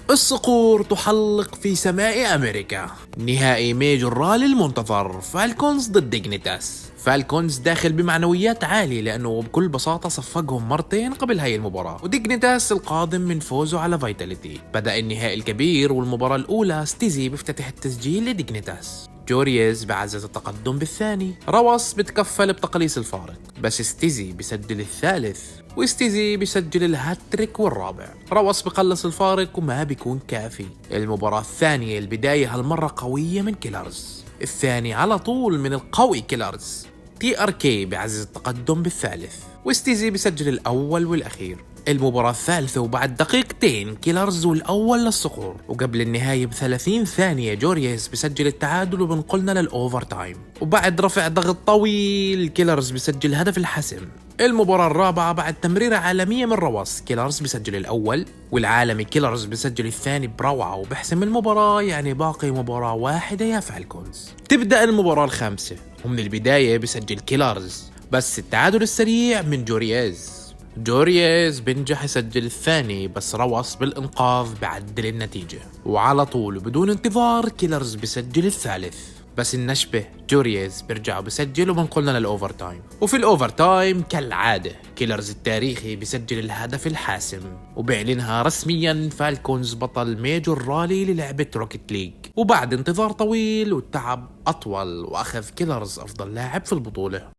الصقور تحلق في سماء أمريكا. نهائي ميجور رالي المنتظر، فالكونز ضد ديجنيتاس. فالكونز داخل بمعنويات عالية لأنه بكل بساطة صفقهم مرتين قبل هاي المباراة، وديجنيتاس القادم من فوزه على فايتاليتي. بدأ النهائي الكبير والمباراة الأولى ستيزي بيفتتح التسجيل لديجنيتاس. جورييز بعزز التقدم بالثاني. روس بتكفل بتقليص الفارق، بس ستيزي بسجل الثالث، وستيزي بسجل الهاتريك والرابع. روس بقلص الفارق وما بيكون كافي. المباراة الثانية البداية هالمرة قوية من كيلرز، الثاني على طول من القوي كيلرز. تي ار كي بيعزز التقدم بالثالث، وستيزي بسجل الأول والأخير. المباراة الثالثة وبعد دقيقتين كيلرز والأول للصقور، وقبل النهاية ب30 ثانية جورييز بسجل التعادل وبنقلنا للأوفر تايم، وبعد رفع ضغط طويل كيلرز بسجل هدف الحسم. المباراة الرابعة بعد تمريرة عالمية من روس، كيلرز بسجل الأول والعالمي كيلرز بسجل الثاني بروعة وبحسم المباراة. يعني باقي مباراة واحدة يا فالكونز. تبدأ المباراة الخامسة ومن البداية بسجل كيلرز، بس التعادل السريع من جورييز بنجح يسجل الثاني، بس روس بالإنقاذ بعدل النتيجة، وعلى طول بدون انتظار كيلرز بسجل الثالث. بس النشبة جورييز بيرجع بسجل وبنقلنا للأوفر تايم، وفي الأوفر تايم كالعادة كيلرز التاريخي بسجل الهدف الحاسم، وبيعلنها رسميا فالكونز بطل ميجور رالي للعبة روكيت ليج. وبعد انتظار طويل والتعب أطول، وأخذ كيلرز أفضل لاعب في البطولة.